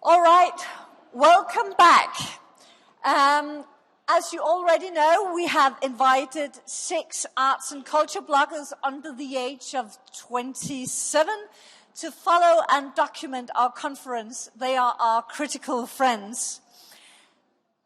All right, welcome back. As you already know, we have invited 6 arts and culture bloggers under the age of 27 to follow and document our conference. They are our critical friends.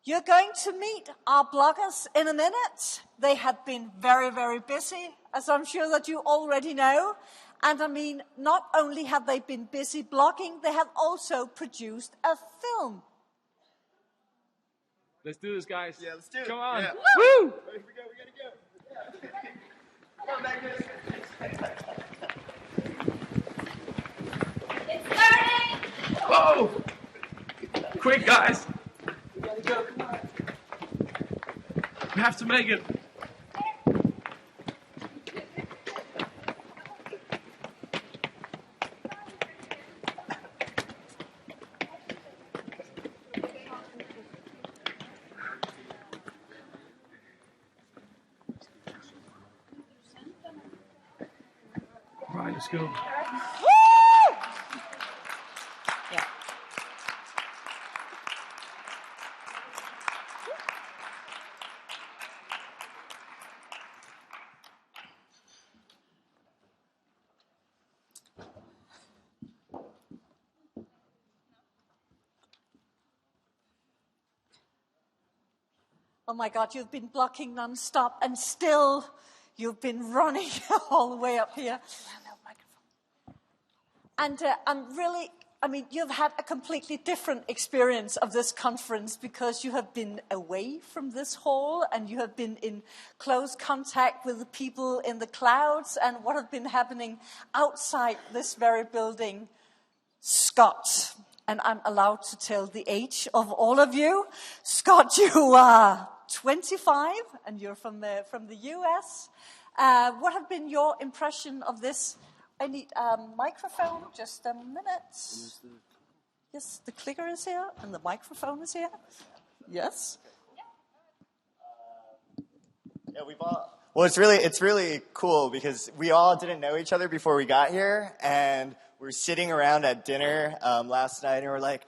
You're going to meet our bloggers in a minute. They have been very, very busy, as I'm sure that you already know. And I mean, not only have they been busy blogging, they have also produced a film. Let's do this, guys. Yeah, let's do it. Come on. Yeah. Woo! Here we go, we gotta go. Come on, Magnus. It's starting! Whoa! Quick, guys. We gotta go, come on. We have to make it. All right, let's go. Woo! Yeah. Oh my God, you've been blocking non-stop and still you've been running all the way up here. And you've had a completely different experience of this conference because you have been away from this hall and you have been in close contact with the people in the clouds and what have been happening outside this very building. Scott, and I'm allowed to tell the age of all of you. Scott, you are 25 and you're from the US. What have been your impression of this? I need a microphone, just a minute. Yes, the clicker is here and the microphone is here. Yes. Yeah, well, it's really cool because we all didn't know each other before we got here, and we were sitting around at dinner last night, and we were like,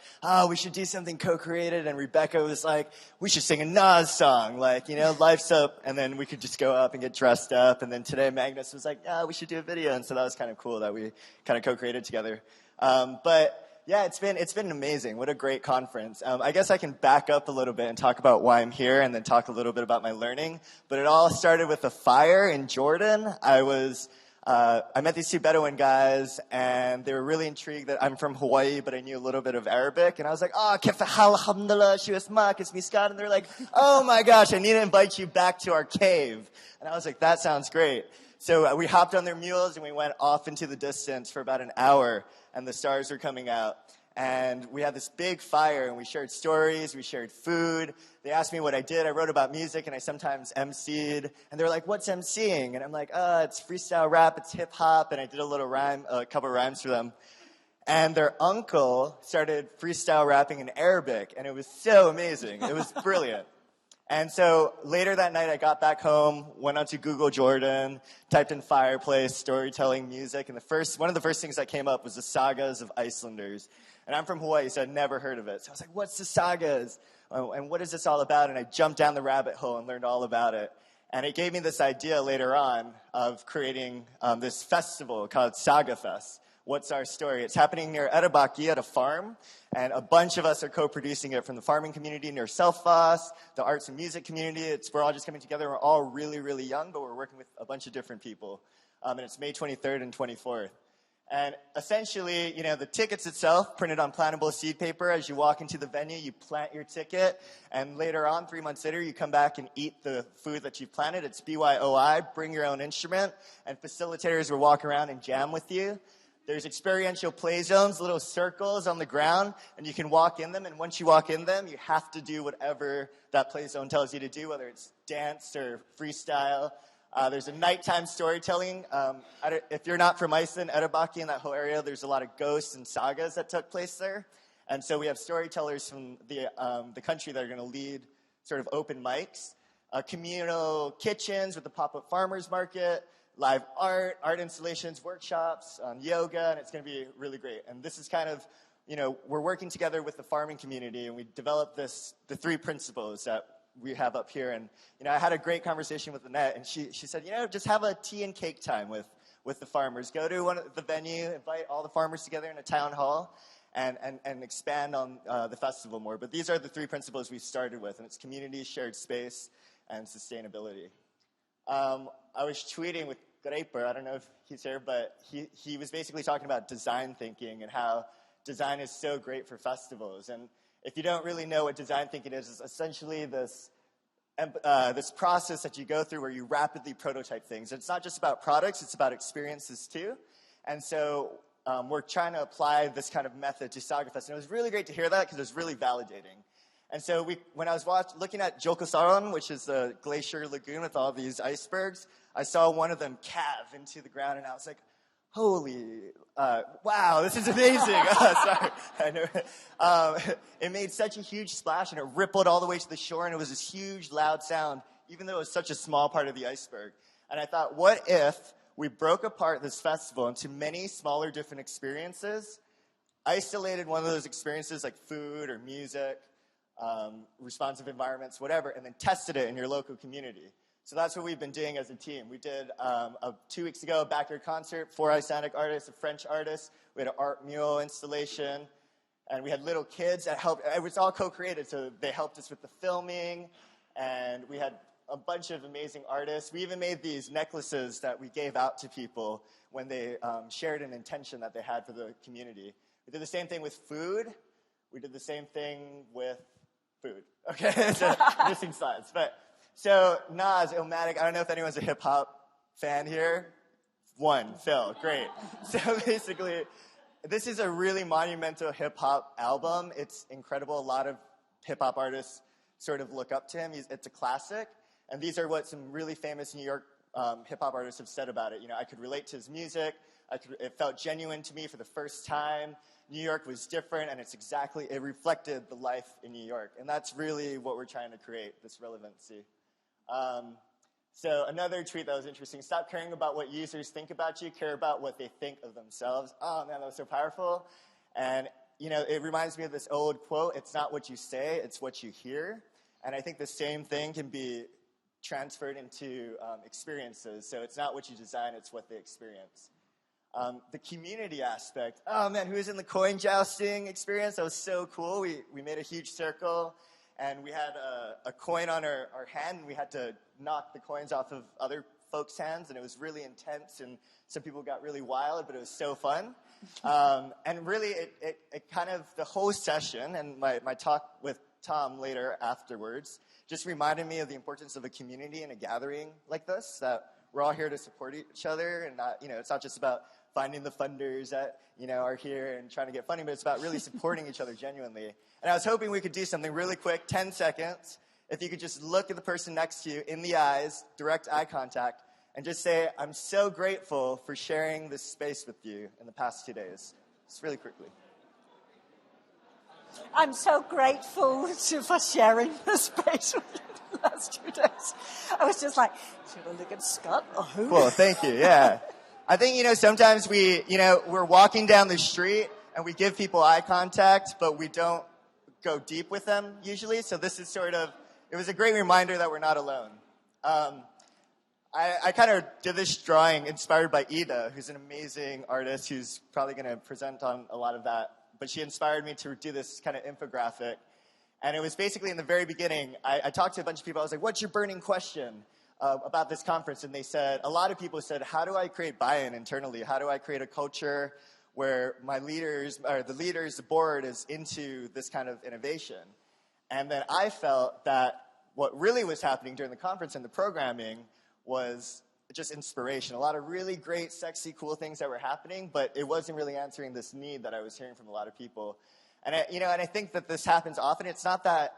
we should do something co-created, and Rebecca was like, we should sing a Nas song, Life's Up, and then we could just go up and get dressed up, and then today Magnus was like, we should do a video, and so that was kind of cool that we kind of co-created together. But yeah, it's been amazing. What a great conference. I guess I can back up a little bit and talk about why I'm here and then talk a little bit about my learning. But it all started with a fire in Jordan. I met these 2 Bedouin guys, and they were really intrigued that I'm from Hawaii, but I knew a little bit of Arabic. And I was like, kif hal, alhamdulillah, shiwasmak, it's me, Scott. And they're like, oh my gosh, I need to invite you back to our cave. And I was like, that sounds great. So we hopped on their mules, and we went off into the distance for about an hour, and the stars were coming out. And we had this big fire, and we shared stories, we shared food. They asked me what I did. I wrote about music, and I sometimes emceed. And they were like, what's emceeing? And I'm like, it's freestyle rap, it's hip-hop. And I did a couple rhymes for them. And their uncle started freestyle rapping in Arabic, and it was so amazing. It was brilliant. And so later that night, I got back home, went onto Google Jordan, typed in fireplace, storytelling, music, and one of the first things that came up was the Sagas of Icelanders. And I'm from Hawaii, so I'd never heard of it. So I was like, what's the Sagas? And what is this all about? And I jumped down the rabbit hole and learned all about it. And it gave me this idea later on of creating this festival called Saga Fest. What's our story? It's happening near Erebaki at a farm, and a bunch of us are co-producing it from the farming community near Selfoss, the arts and music community. We're all just coming together. We're all really, really young, but we're working with a bunch of different people. And it's May 23rd and 24th. And essentially, the tickets itself printed on plantable seed paper. As you walk into the venue, you plant your ticket, and later on, 3 months later, you come back and eat the food that you've planted. It's BYOI, bring your own instrument, and facilitators will walk around and jam with you. There's experiential play zones, little circles on the ground, and you can walk in them. And once you walk in them, you have to do whatever that play zone tells you to do, whether it's dance or freestyle. There's a nighttime storytelling. If you're not from Iceland, Erebaki, and that whole area, there's a lot of ghosts and sagas that took place there. And so we have storytellers from the country that are going to lead sort of open mics. Communal kitchens with the pop-up farmers market. Live art installations, workshops, yoga, and it's going to be really great. And this is kind of, we're working together with the farming community, and we developed the 3 principles that we have up here. And, I had a great conversation with Annette, and she said, just have a tea and cake time with the farmers. Go to the venue, invite all the farmers together in a town hall, and expand on the festival more. But these are the 3 principles we started with, and it's community, shared space, and sustainability. I was tweeting with Graper, I don't know if he's here, but he was basically talking about design thinking and how design is so great for festivals. And if you don't really know what design thinking is, it's essentially this process that you go through where you rapidly prototype things. It's not just about products, it's about experiences too. And so we're trying to apply this kind of method to Sagafest. And it was really great to hear that because it was really validating. And so when I was looking at Jokosaron, which is the glacier lagoon with all these icebergs, I saw one of them calve into the ground, and I was like, holy, wow, this is amazing. Sorry. I know. It made such a huge splash, and it rippled all the way to the shore, and it was this huge, loud sound, even though it was such a small part of the iceberg. And I thought, what if we broke apart this festival into many smaller, different experiences, isolated one of those experiences like food or music, responsive environments, whatever, and then tested it in your local community. So that's what we've been doing as a team. We did 2 weeks ago a backyard concert, 4 Icelandic artists, a French artist. We had an art mural installation, and we had little kids that helped. It was all co-created, so they helped us with the filming, and we had a bunch of amazing artists. We even made these necklaces that we gave out to people when they shared an intention that they had for the community. We did the same thing with food. We did the same thing with food. Okay, so missing slides. But so Nas, Illmatic, I don't know if anyone's a hip-hop fan here. One, Phil, great. So basically, this is a really monumental hip-hop album. It's incredible. A lot of hip-hop artists sort of look up to him. It's a classic. And these are what some really famous New York hip-hop artists have said about it. I could relate to his music. It felt genuine to me for the first time. New York was different, and it reflected the life in New York. And that's really what we're trying to create, this relevancy. So another tweet that was interesting, stop caring about what users think about you, care about what they think of themselves. Oh, man, that was so powerful. And, it reminds me of this old quote, it's not what you say, it's what you hear. And I think the same thing can be transferred into experiences. So it's not what you design, it's what they experience. The community aspect. Oh, man, who was in the coin jousting experience? That was so cool. We made a huge circle, and we had a coin on our hand, and we had to knock the coins off of other folks' hands, and it was really intense, and some people got really wild, but it was so fun. And really, it kind of, the whole session, and my talk with Tom later afterwards, just reminded me of the importance of a community and a gathering like this, that we're all here to support each other, and not, it's not just about finding the funders that, are here and trying to get funding, but it's about really supporting each other genuinely. And I was hoping we could do something really quick, 10 seconds. If you could just look at the person next to you in the eyes, direct eye contact, and just say, I'm so grateful for sharing this space with you in the past 2 days. Just really quickly. I'm so grateful for sharing the space with you the last 2 days. I was just like, should I look at Scott or who? Well, thank you, yeah. I think, sometimes we're walking down the street and we give people eye contact, but we don't go deep with them usually. So this is it was a great reminder that we're not alone. I kind of did this drawing inspired by Ida, who's an amazing artist who's probably going to present on a lot of that. But she inspired me to do this kind of infographic. And it was basically in the very beginning, I talked to a bunch of people. I was like, what's your burning question about this conference? And a lot of people said, how do I create buy-in internally? How do I create a culture where the board is into this kind of innovation? And then I felt that what really was happening during the conference and the programming was just inspiration. A lot of really great, sexy, cool things that were happening, but it wasn't really answering this need that I was hearing from a lot of people. And I think that this happens often. It's not that,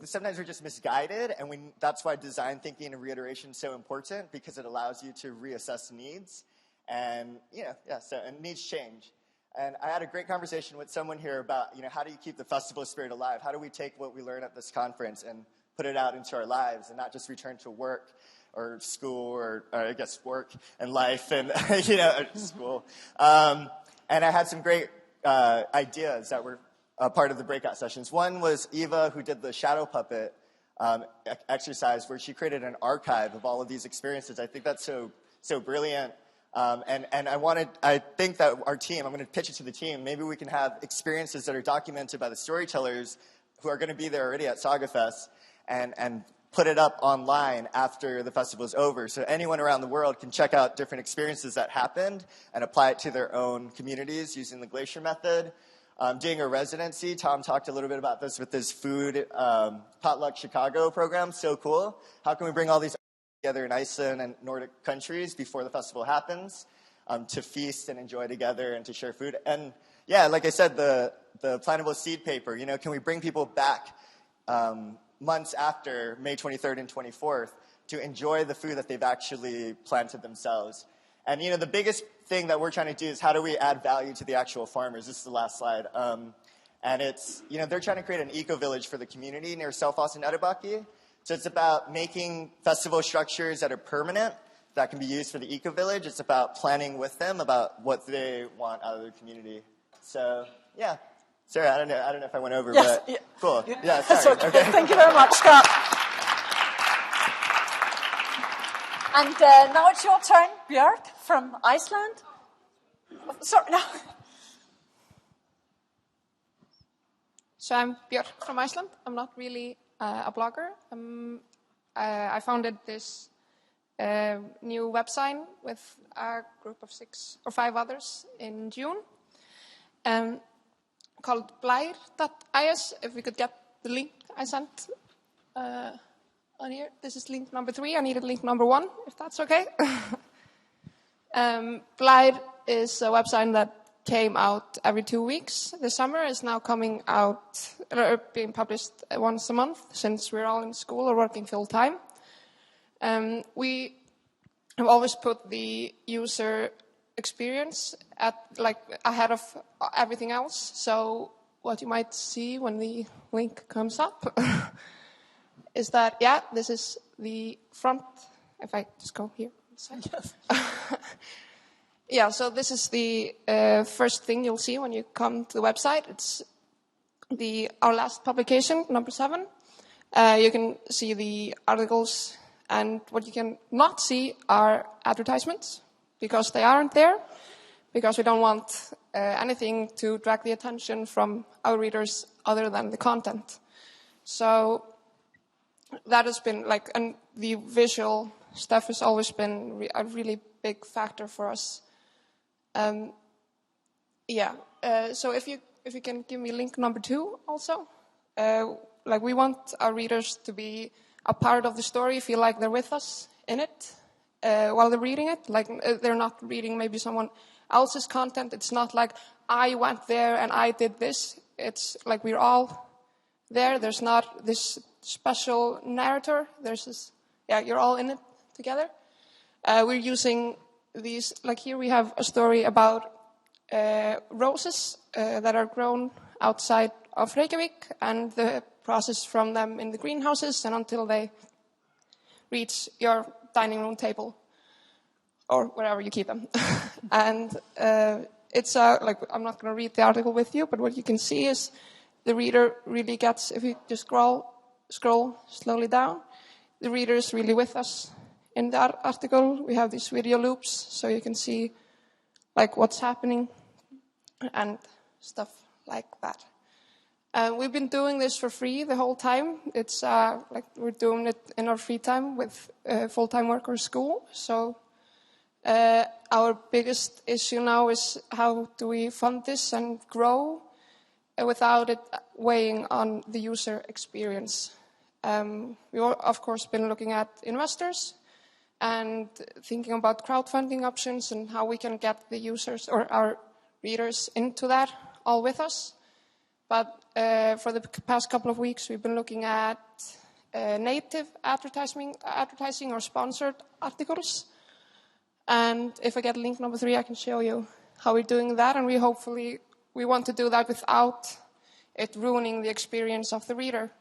sometimes we're just misguided, and that's why design thinking and reiteration is so important, because it allows you to reassess needs, and, and needs change. And I had a great conversation with someone here about, how do you keep the festival spirit alive? How do we take what we learn at this conference and put it out into our lives and not just return to work or school or I guess work and life and, school. And I had some great ideas that were part of the breakout sessions. One was Eva, who did the shadow puppet exercise, where she created an archive of all of these experiences. I think that's so brilliant. And I think that our team, I'm going to pitch it to the team, maybe we can have experiences that are documented by the storytellers who are going to be there already at SagaFest and put it up online after the festival is over. So anyone around the world can check out different experiences that happened and apply it to their own communities using the Glacier method. Doing a residency, Tom talked a little bit about this with his food potluck Chicago program. So cool. How can we bring all these together in Iceland and Nordic countries before the festival happens to feast and enjoy together and to share food? And yeah, like I said, the plantable seed paper, can we bring people back months after May 23rd and 24th to enjoy the food that they've actually planted themselves? And, the biggest thing that we're trying to do is how do we add value to the actual farmers? This is the last slide. And it's, they're trying to create an eco-village for the community near Selfoss and Edebaki. So it's about making festival structures that are permanent, that can be used for the eco-village. It's about planning with them about what they want out of their community. So, yeah. Sarah, I don't know if I went over, yes, but yeah. Cool. Yeah, yeah sorry. Okay. Thank you very much, Scott. And now it's your turn, Björk from Iceland. Sorry, no. So I'm Björk from Iceland. I'm not really a blogger. I founded this new website with a group of 6 or 5 others in June, called blær.is. If we could get the link I sent on here. This is link number 3. I needed link number 1, if that's okay. Blær is a website that came out every 2 weeks. The summer is now coming out, or being published once a month, since we're all in school or working full time. We have always put the user experience ahead of everything else. So what you might see when the link comes up is that, this is the front. If I just go here. Yes. So this is the first thing you'll see when you come to the website. It's our last publication, number 7. You can see the articles, and what you can not see are advertisements, because they aren't there, because we don't want anything to drag the attention from our readers other than the content. So that has been and the visual stuff has always been a really big factor for us. So if you can give me link number 2 also. We want our readers to be a part of the story, feel like they're with us in it while they're reading it. They're not reading maybe someone else's content. It's not like I went there and I did this. It's like we're all there. There's not this special narrator. There's this, you're all in it together. We're using these, here we have a story about roses that are grown outside of Reykjavik, and the process from them in the greenhouses and until they reach your dining room table or wherever you keep them. And it's I'm not going to read the article with you, but what you can see is the reader really gets, if you just scroll slowly down, the reader is really with us. In that article, we have these video loops, so you can see what's happening and stuff like that. We've been doing this for free the whole time. It's we're doing it in our free time with full-time work or school. So our biggest issue now is how do we fund this and grow without it weighing on the user experience. We've of course been looking at investors and thinking about crowdfunding options and how we can get the users or our readers into that all with us. But for the past couple of weeks, we've been looking at native advertising or sponsored articles. And if I get link number 3, I can show you how we're doing that. And we want to do that without it ruining the experience of the reader.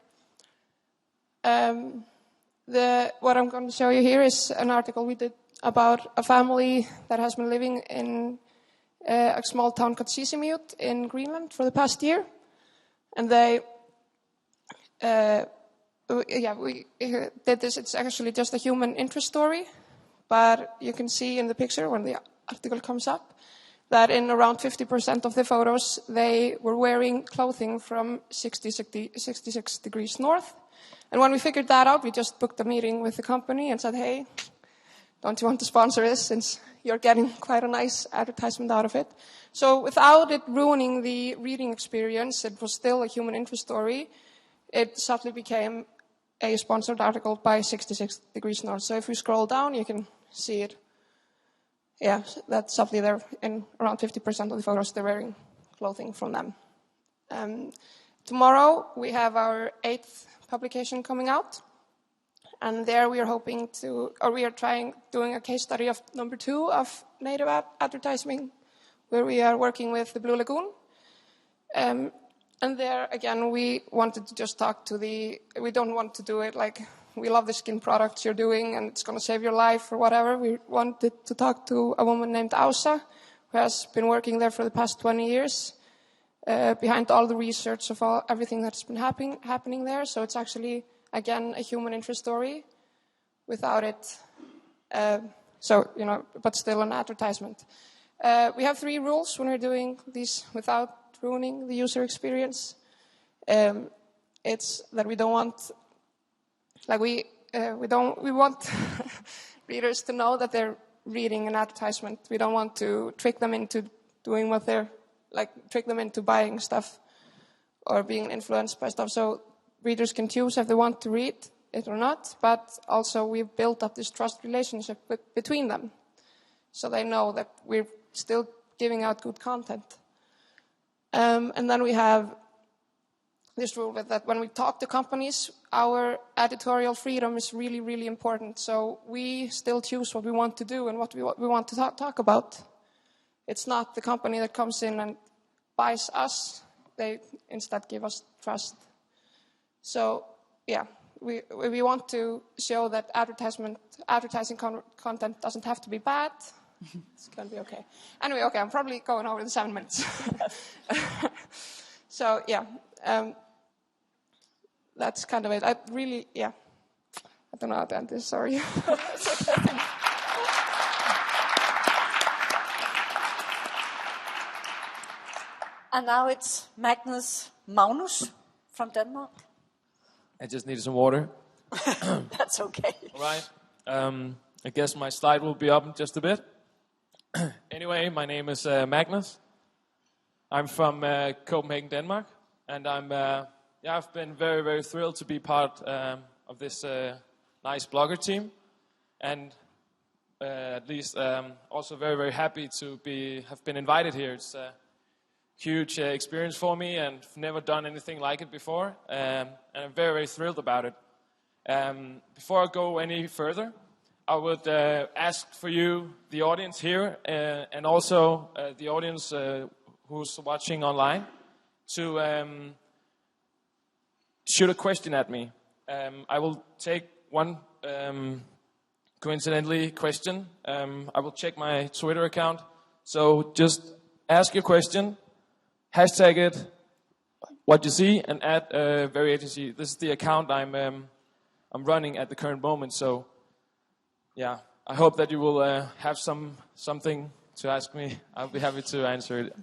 What I'm going to show you here is an article we did about a family that has been living in a small town called Sisimiut in Greenland for the past year. And they, we did this. It's actually just a human interest story. But you can see in the picture when the article comes up that in around 50% of the photos, they were wearing clothing from 66 degrees north. And when we figured that out, we just booked a meeting with the company and said, hey, don't you want to sponsor this since you're getting quite a nice advertisement out of it? So without it ruining the reading experience, it was still a human interest story. It suddenly became a sponsored article by 66 degrees north. So if we scroll down, you can see it. Yeah, that's suddenly there in around 50% of the photos, they're wearing clothing from them. Tomorrow, we have our 8th publication coming out. And there we are hoping to, or we are doing a case study of number 2 of native advertising, where we are working with the Blue Lagoon. And there, again, we wanted to just talk to we don't want to do it like, we love the skin products you're doing and it's going to save your life or whatever. We wanted to talk to a woman named Ausa, who has been working there for the past 20 years, behind all the research of everything that's been happening there. So it's actually, again, a human interest story without it, but still an advertisement. We have 3 rules when we're doing these without ruining the user experience. It's that we don't want, we want readers to know that they're reading an advertisement. We don't want to trick them into doing trick them into buying stuff or being influenced by stuff. So readers can choose if they want to read it or not, but also we've built up this trust relationship between them. So they know that we're still giving out good content. And then we have this rule that when we talk to companies, our editorial freedom is really, really important. So we still choose what we want to do and what we want to talk about. It's not the company that comes in and buys us. They instead give us trust. So, yeah, we want to show that advertising content doesn't have to be bad. It's going to be okay. Anyway, okay, I'm probably going over the 7 minutes. So, yeah, that's kind of it. I don't know how to end this, sorry. And now it's Magnus from Denmark. I just needed some water. That's okay. All right. I guess my slide will be up in just a bit. Anyway, my name is Magnus. I'm from Copenhagen, Denmark, and I've been very, very thrilled to be part of this nice blogger team, and at least also very, very happy to have been invited here. It's a huge experience for me, and I've never done anything like it before, and I'm very, very thrilled about it. Before I go any further, I would ask for you, the audience here, and also the audience who's watching online, to shoot a question at me. I will take one coincidentally question. I will check my Twitter account. So just ask your question, hashtag it, what you see, and add Very Agency. This is the account I'm running at the current moment. So yeah, I hope that you will have something to ask me. I'll be happy to answer it.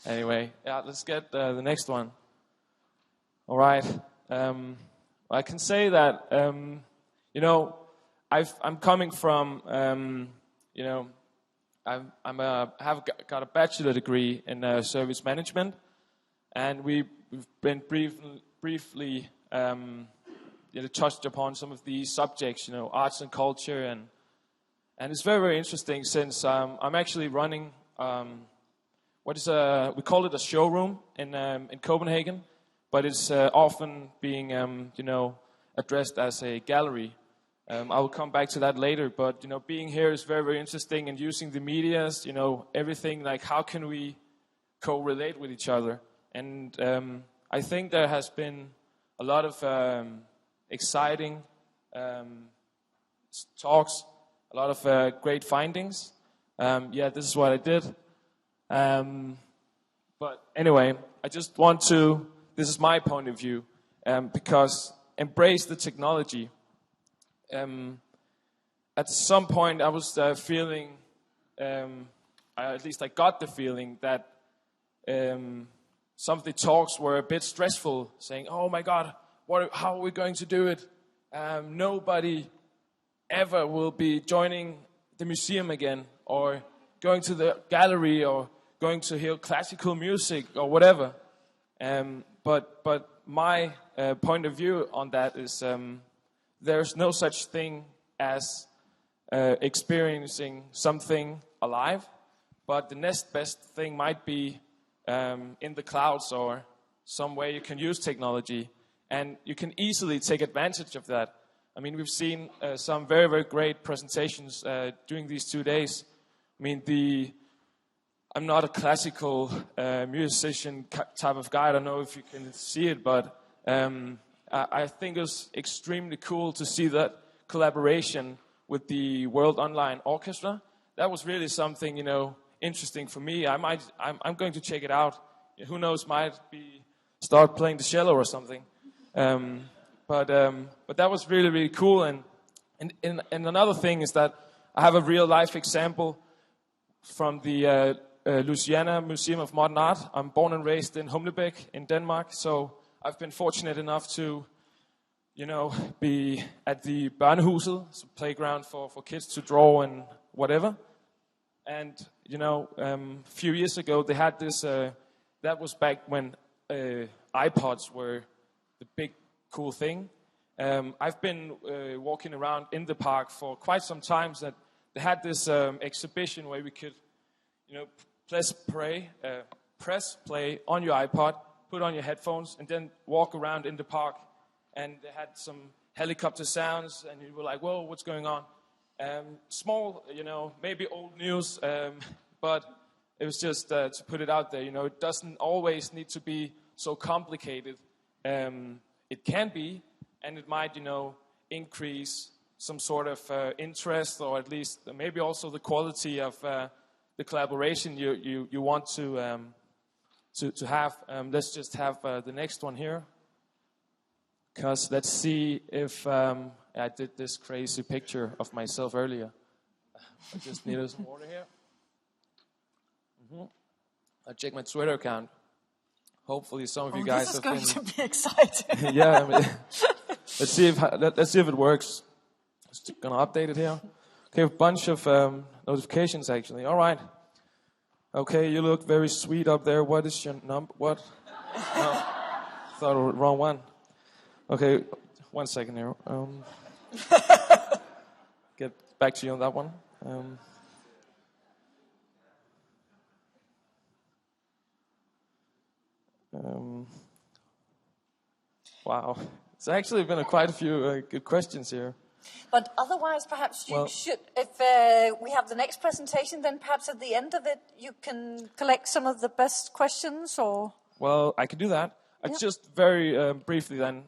Anyway, yeah, let's get the next one. All right. I can say that I'm coming from I have got a bachelor degree in service management, and we've been briefly touched upon some of these subjects, arts and culture, and it's very, very interesting since I'm actually running we call it a showroom in Copenhagen, but it's often being addressed as a gallery. I will come back to that later, but being here is very, very interesting, and using the medias, everything, like how can we co-relate with each other. And I think there has been a lot of exciting talks, a lot of great findings. This is what I did. But anyway, I just want to, this is my point of view, because embrace the technology. At some point I was feeling, at least I got the feeling that some of the talks were a bit stressful, saying, oh my God, how are we going to do it? Nobody ever will be joining the museum again, or going to the gallery, or going to hear classical music, or whatever. But my point of view on that is there's no such thing as experiencing something alive, but the next best thing might be in the clouds, or some way you can use technology, and you can easily take advantage of that. I mean, we've seen some very, very great presentations during these 2 days. I mean, I'm not a classical musician type of guy. I don't know if you can see it, but I think it was extremely cool to see that collaboration with the World Online Orchestra. That was really something, interesting for me. I'm going to check it out. Who knows, might be start playing the cello or something. But that was really, really cool. And another thing is that I have a real life example from the Louisiana Museum of Modern Art. I'm born and raised in Humlebæk in Denmark, so I've been fortunate enough to, be at the Børnehuset, it's a playground for kids to draw and whatever. And, a few years ago they had this, that was back when iPods were the big cool thing. I've been walking around in the park for quite some time. That they had this exhibition where we could, press play on your iPod, put on your headphones, and then walk around in the park. And they had some helicopter sounds, and you were like, whoa, what's going on? Small, maybe old news, but it was just to put it out there. It doesn't always need to be so complicated. It can be, and it might, increase some sort of interest, or at least maybe also the quality of the collaboration you want to have. Let's just have the next one here, because let's see if I did this crazy picture of myself earlier. I just needed some water here. I checked my Twitter account. Hopefully, some of you guys have been. This is going to be exciting. Yeah, let's see if it works. Just gonna update it here. Okay, a bunch of notifications actually. All right. Okay, you look very sweet up there. What is your number? What? No, thought it was the wrong one. Okay, 1 second here. Get back to you on that one. Wow, it's actually been quite a few good questions here. But otherwise, perhaps you should, if we have the next presentation, then perhaps at the end of it, you can collect some of the best questions, or? Well, I can do that. Just very briefly then,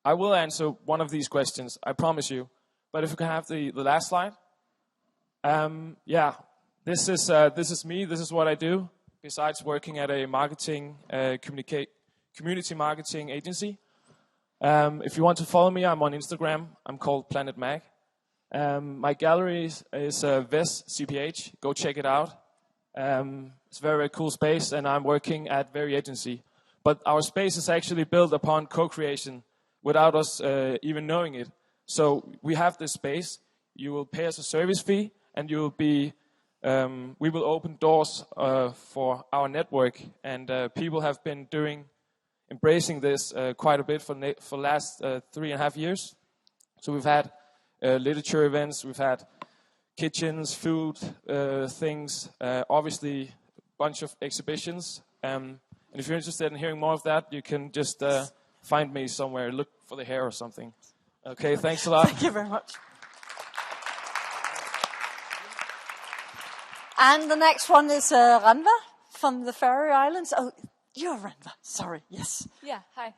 I will answer one of these questions, I promise you. But if we can have the last slide. This is me, this is what I do, besides working at a marketing, community marketing agency. If you want to follow me, I'm on Instagram. I'm called Planet Mag. My gallery is Ves CPH. Go check it out. It's a very, very cool space, and I'm working at Very Agency. But our space is actually built upon co-creation without us even knowing it. So we have this space. You will pay us a service fee, and you will be. We will open doors for our network, and people have been embracing this quite a bit for last 3.5 years. So we've had literature events, we've had kitchens, food things, obviously a bunch of exhibitions. And if you're interested in hearing more of that, you can just find me somewhere, look for the hair or something. Okay, thanks a lot. Thank you very much. And the next one is Rannva from the Faroe Islands. Oh, you're Rannva. Sorry, yes. Yeah, hi.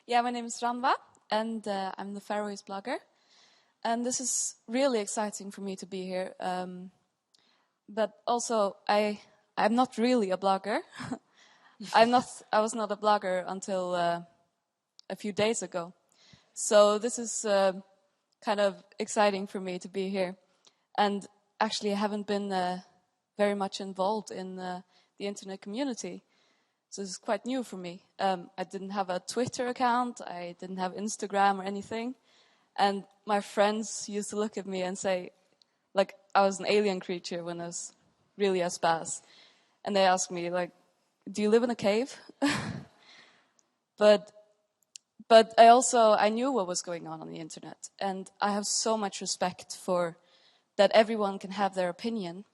Yeah, my name is Rannva, and I'm the Faroese blogger. And this is really exciting for me to be here. but also I'm not really a blogger. I was not a blogger until a few days ago. So this is kind of exciting for me to be here. And actually, I haven't been very much involved in the internet community. So this is quite new for me. I didn't have a Twitter account. I didn't have Instagram or anything. And my friends used to look at me and say, like, I was an alien creature when I was really a spaz. And they asked me, like, do you live in a cave? But I knew what was going on the internet. And I have so much respect for that everyone can have their opinion.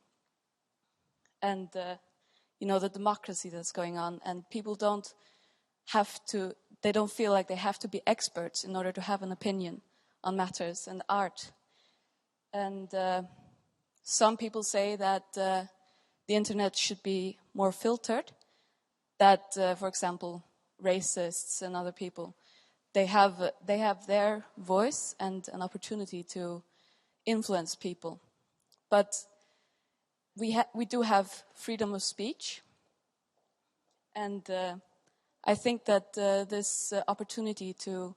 And, the democracy that's going on. And people don't feel like they have to be experts in order to have an opinion on matters and art. And some people say that the internet should be more filtered. That, for example, racists and other people, they have their voice and an opportunity to influence people. But we do have freedom of speech, and I think that this opportunity to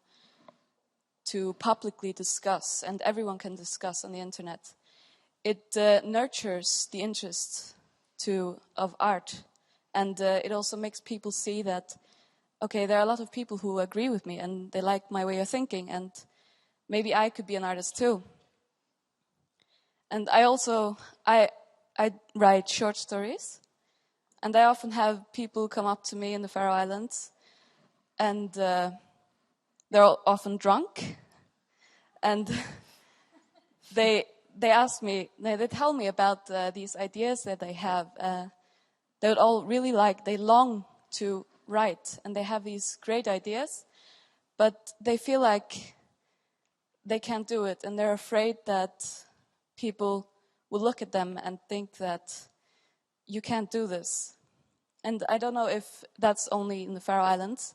publicly discuss, and everyone can discuss on the internet, it nurtures the interest of art, and it also makes people see that, okay, there are a lot of people who agree with me, and they like my way of thinking, and maybe I could be an artist too. And I write short stories, and I often have people come up to me in the Faroe Islands, and they're often drunk, and they ask me, they tell me about these ideas that they have. They would all really they long to write, and they have these great ideas, but they feel like they can't do it, and they're afraid that people will look at them and think that you can't do this. And I don't know if that's only in the Faroe Islands,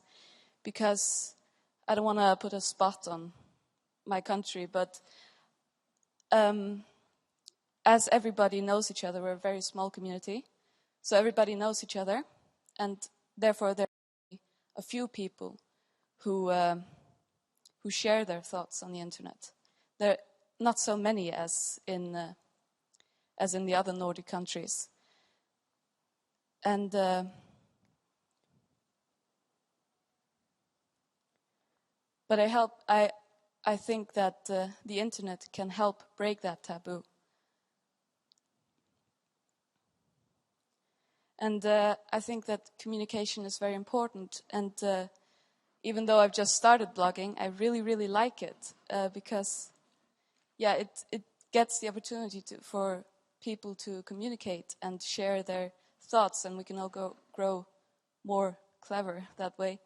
because I don't want to put a spot on my country, but as everybody knows each other, we're a very small community, so everybody knows each other, and therefore there are a few people who share their thoughts on the internet. There are not so many as in the other Nordic countries. And but I think that the internet can help break that taboo. And I think that communication is very important. And even though I've just started blogging, I really, really like it because, it gets the opportunity for people to communicate and share their thoughts, and we can all grow more clever that way.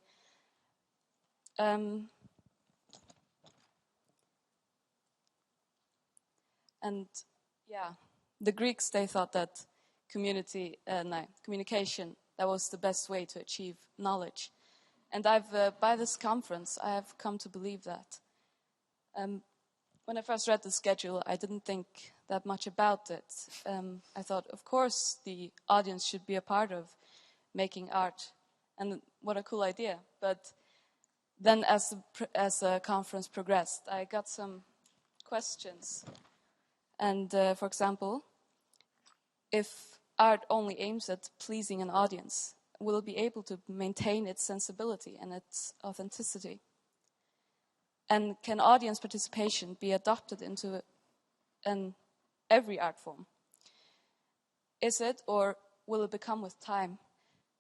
The Greeks, they thought that communication, that was the best way to achieve knowledge. And by this conference, I have come to believe that. When I first read the schedule, I didn't think that much about it. I thought, of course, the audience should be a part of making art, and what a cool idea. But then as the conference progressed, I got some questions. And for example, if art only aims at pleasing an audience, will it be able to maintain its sensibility and its authenticity? And can audience participation be adopted into every art form? Is it, or will it become with time,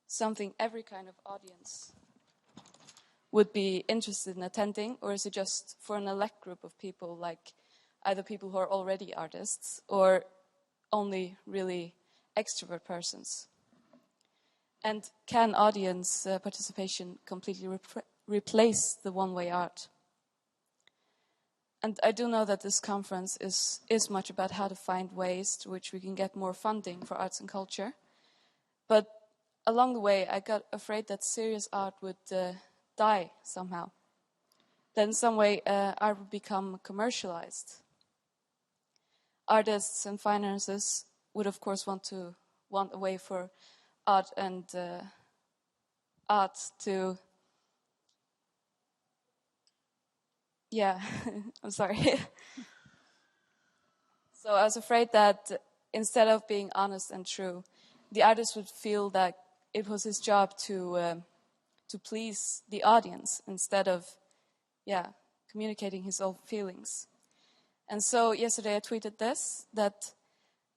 something every kind of audience would be interested in attending, or is it just for an elect group of people, like either people who are already artists or only really extrovert persons? And can audience participation completely replace the one-way art? And I do know that this conference is much about how to find ways to which we can get more funding for arts and culture. But along the way, I got afraid that serious art would die somehow. That in some way, art would become commercialized. Artists and financiers would of course want a way for art and art to. Yeah, I'm sorry. So I was afraid that instead of being honest and true, the artist would feel that it was his job to please the audience instead of, communicating his own feelings. And so yesterday I tweeted that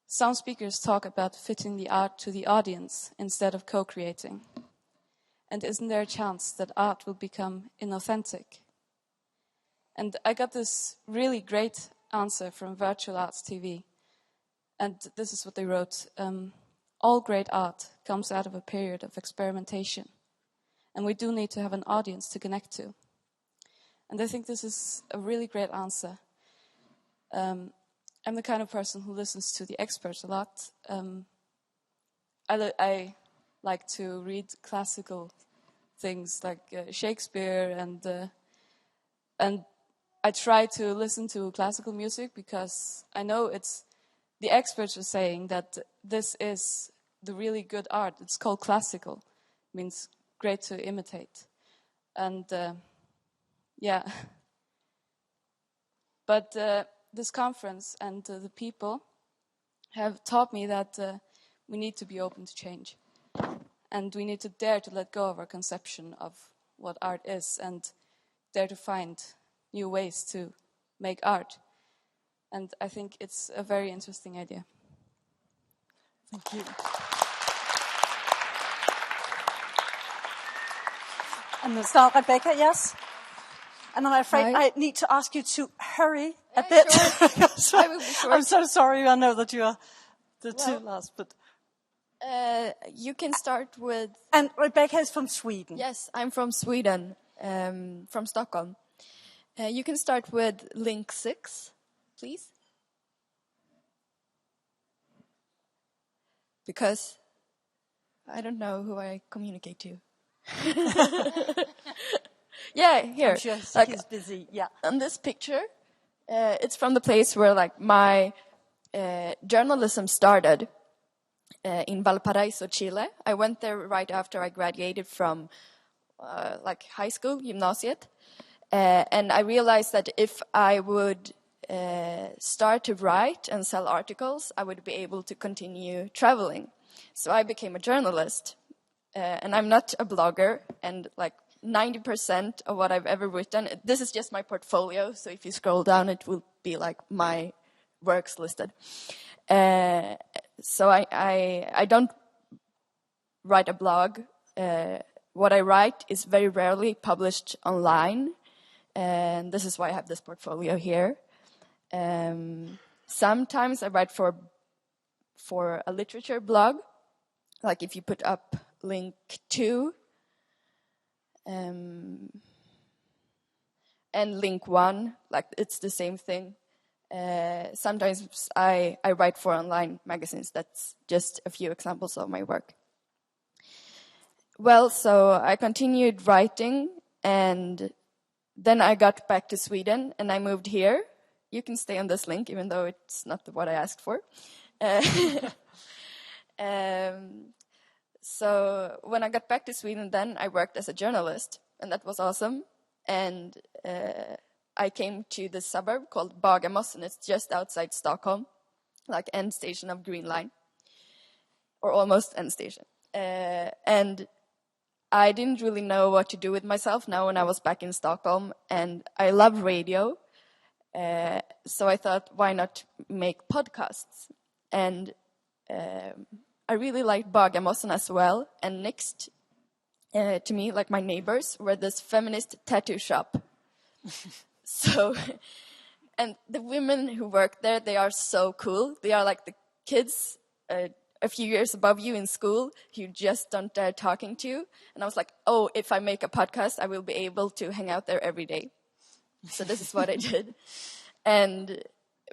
some speakers talk about fitting the art to the audience instead of co-creating. And isn't there a chance that art will become inauthentic? And I got this really great answer from Virtual Arts TV. And this is what they wrote. All great art comes out of a period of experimentation. And we do need to have an audience to connect to. And I think this is a really great answer. I'm the kind of person who listens to the experts a lot. I like to read classical things like Shakespeare, and I try to listen to classical music because I know the experts are saying that this is the really good art. It's called classical. It means great to imitate. And But this conference and the people have taught me that we need to be open to change. And we need to dare to let go of our conception of what art is and dare to find new ways to make art. And I think it's a very interesting idea. Thank you. And it's now Rebecca, yes? And I'm afraid I need to ask you to hurry a bit. Sure. I will be short. I'm so sorry. I know that you are the two last, but you can start with. And Rebecca is from Sweden. Yes, I'm from Sweden, from Stockholm. You can start with link 6, please. Because I don't know who I communicate to. Yeah, here. I'm sure he's busy. Yeah. On this picture, it's from the place where my journalism started in Valparaiso, Chile. I went there right after I graduated from high school, gymnasiet, and I realized that if I would start to write and sell articles, I would be able to continue traveling. So I became a journalist, and I'm not a blogger, and 90% of what I've ever written, this is just my portfolio, so if you scroll down, it will be my works listed. So I don't write a blog. What I write is very rarely published online, and this is why I have this portfolio here. Sometimes I write for a literature blog, like if you put up link 2, and link 1, it's the same thing. Sometimes I write for online magazines. That's just a few examples of my work. Well, so I continued writing, and then I got back to Sweden, and I moved here. You can stay on this link, even though it's not what I asked for. So when I got back to Sweden, then I worked as a journalist, and that was awesome. And I came to this suburb called Bagarmossen. It's just outside Stockholm, end station of Green Line, or almost end station. And I didn't really know what to do with myself now when I was back in Stockholm, and I love radio. So I thought, why not make podcasts? And I really liked Bagarmossen as well. And next to me, my neighbors, were this feminist tattoo shop. So, and the women who work there, they are so cool. They are like the kids a few years above you in school who you just don't dare talking to. And I was like, oh, if I make a podcast, I will be able to hang out there every day. So this is what I did. And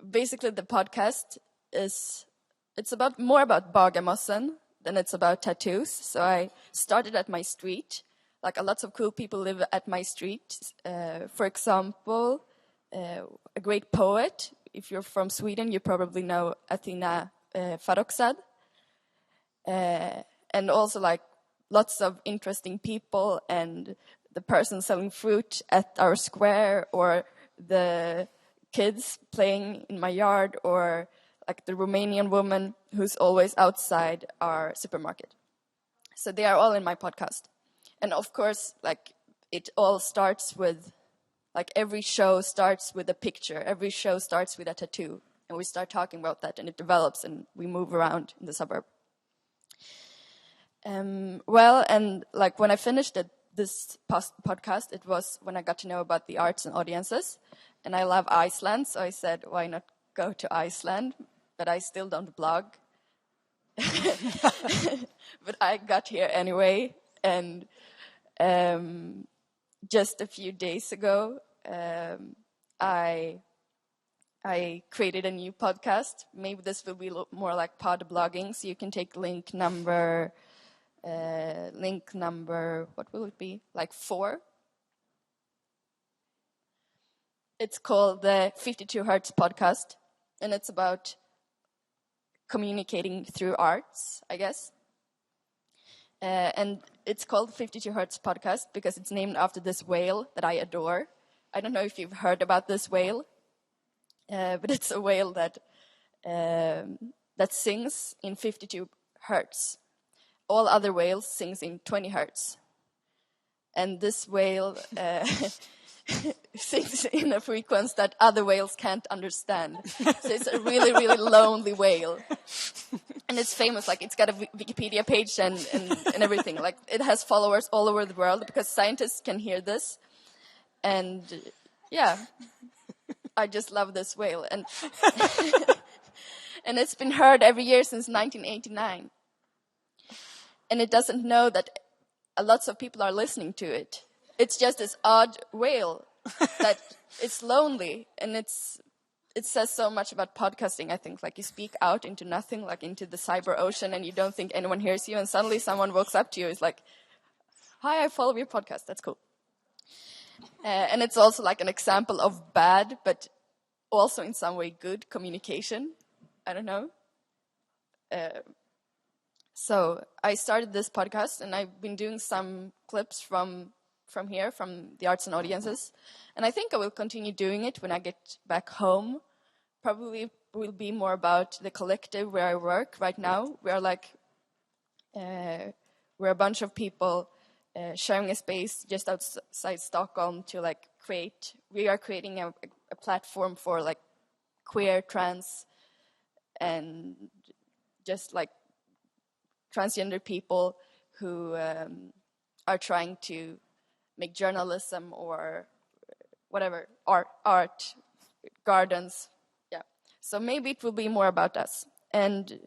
basically the podcast it's more about Bagarmossen than it's about tattoos. So I started at my street. A lots of cool people live at my street. For example, a great poet. If you're from Sweden, you probably know Athena Farrokhzad. And also like lots of interesting people, and the person selling fruit at our square, or the kids playing in my yard, or like the Romanian woman who's always outside our supermarket. So they are all in my podcast. And of course, like it all starts with, like every show starts with a picture. Every show starts with a tattoo. And we start talking about that, and it develops, and we move around in the suburb. Well, and like when I finished this podcast, it was when I got to know about the arts and audiences. And I love Iceland, so I said, why not go to Iceland? But I still don't blog. But I got here anyway, and just a few days ago, I created a new podcast. Maybe this will be more like pod blogging, so you can take link number, what will it be? Like 4. It's called the 52 Hertz podcast, and it's about communicating through arts, I guess. And it's called 52 Hertz podcast because it's named after this whale that I adore. I don't know if you've heard about this whale, but it's a whale that sings in 52 hertz. All other whales sings in 20 hertz. And this whale sings in a frequency that other whales can't understand. So it's a really, really lonely whale. And it's famous, like it's got a Wikipedia page and everything. Like it has followers all over the world because scientists can hear this. And yeah, I just love this whale. And and it's been heard every year since 1989. And it doesn't know that lots of people are listening to it. It's just this odd whale that it's lonely, and it says so much about podcasting, I think. Like you speak out into nothing, like into the cyber ocean, and you don't think anyone hears you, and suddenly someone walks up to you, is like, hi, I follow your podcast, that's cool. And it's also like an example of bad, but also in some way good communication. I don't know. So I started this podcast, and I've been doing some clips from here, from the arts and audiences. And I think I will continue doing it when I get back home. Probably will be more about the collective where I work right now. We are like, we're a bunch of people sharing a space just outside Stockholm to like create. We are creating a platform for like queer, trans, and just like transgender people who are trying to make journalism or whatever, art, gardens. Yeah. So maybe it will be more about us. And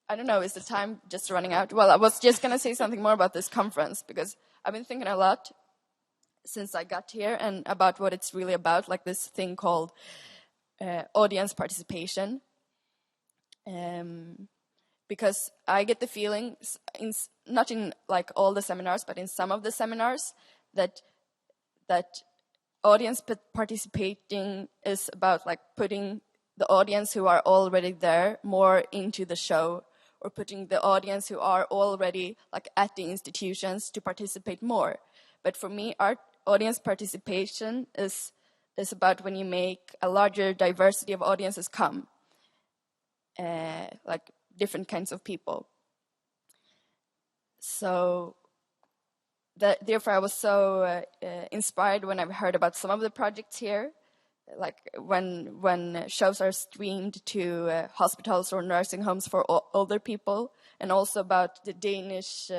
I don't know, is the time just running out? Well, I was just going to say something more about this conference because I've been thinking a lot since I got here and about what it's really about, like this thing called audience participation. Because I get the feeling, not in like all the seminars, but in some of the seminars, that audience participating is about like putting the audience who are already there more into the show, or putting the audience who are already like at the institutions to participate more. But for me, audience participation is about when you make a larger diversity of audiences come, like different kinds of people. So therefore I was so inspired when I heard about some of the projects here, like when shows are streamed to hospitals or nursing homes for older people, and also about the Danish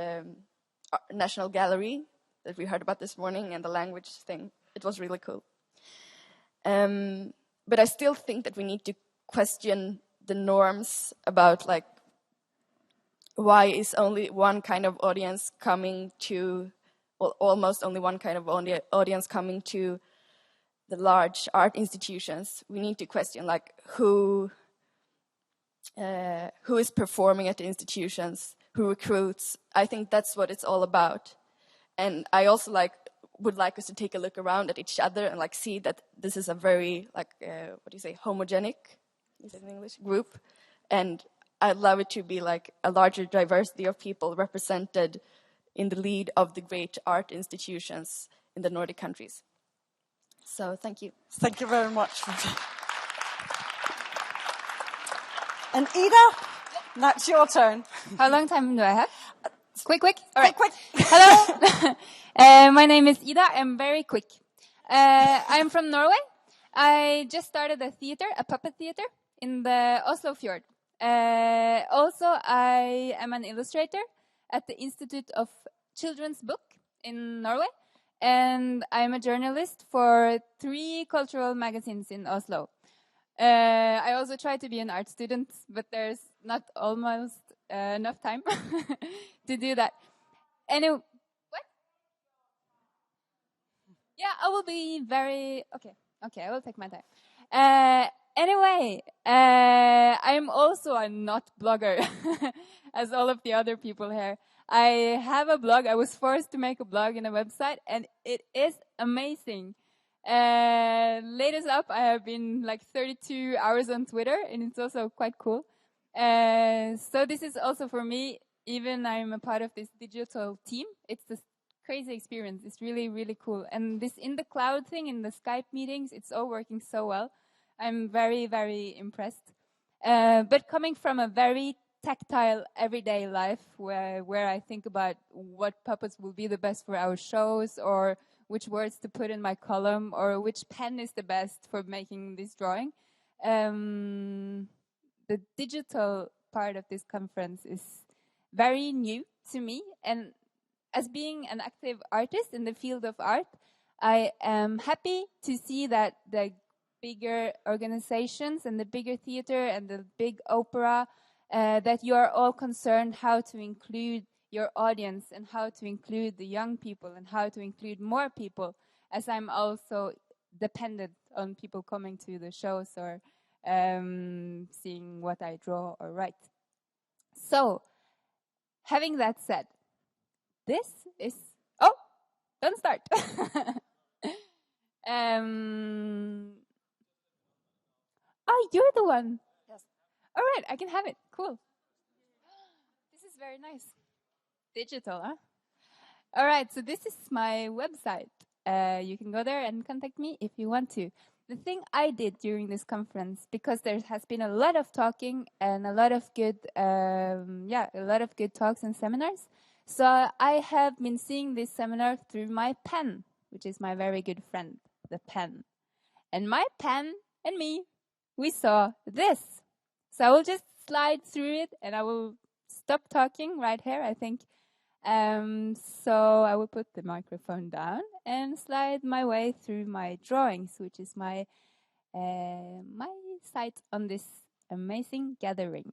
National Gallery that we heard about this morning, and the language thing. It was really cool. But I still think that we need to question the norms about like why is only one kind of audience coming to, well, almost only one kind of audience coming to the large art institutions. We need to question like who is performing at the institutions, who recruits. I think that's what it's all about. And I also would like us to take a look around at each other and like see that this is a very like homogenic, is it in English, group, And I'd love it to be like a larger diversity of people represented in the lead of the great art institutions in the Nordic countries. So thank you. Thank you very much. And Ida, that's your turn. How long time do I have? Quick. All right. Quick. Hello. My name is Ida. I'm very quick. I'm from Norway. I just started a puppet theater in the Oslo Fjord. Also, I am an illustrator at the Institute of Children's Book in Norway. And I'm a journalist for 3 cultural magazines in Oslo. I also try to be an art student, but there's not almost enough time to do that. Anyway, what? Yeah, I will be very... Okay, I will take my time. Anyway, I'm also a not blogger, as all of the other people here. I have a blog. I was forced to make a blog and a website, and it is amazing. Latest up, I have been like 32 hours on Twitter, and it's also quite cool. So this is also for me, even I'm a part of this digital team, it's this crazy experience. It's really, really cool. And this in the cloud thing, in the Skype meetings, it's all working so well. I'm very, very impressed. But coming from a very tactile everyday life where I think about what puppets will be the best for our shows, or which words to put in my column, or which pen is the best for making this drawing. The digital part of this conference is very new to me. And as being an active artist in the field of art, I am happy to see that the bigger organizations and the bigger theater and the big opera, that you are all concerned how to include your audience and how to include the young people and how to include more people, as I'm also dependent on people coming to the shows or seeing what I draw or write. So, having that said, this is... Oh, don't start. Oh, you're the one. Yes. All right, I can have it. Cool. This is very nice. Digital, huh? All right, so this is my website. You can go there and contact me if you want to. The thing I did during this conference, because there has been a lot of talking and a lot of good, talks and seminars. So I have been seeing this seminar through my pen, which is my very good friend, the pen. And my pen and me, we saw this. So I will just slide through it and I will stop talking right here, I think. So I will put the microphone down and slide my way through my drawings, which is my site on this amazing gathering.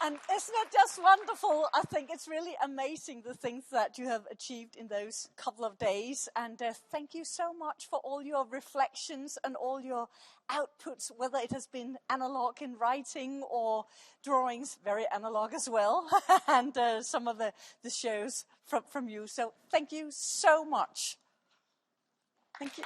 And isn't it just wonderful? I think it's really amazing the things that you have achieved in those couple of days. And thank you so much for all your reflections and all your outputs, whether it has been analog in writing or drawings, very analog as well, and some of the shows from you. So thank you so much. Thank you.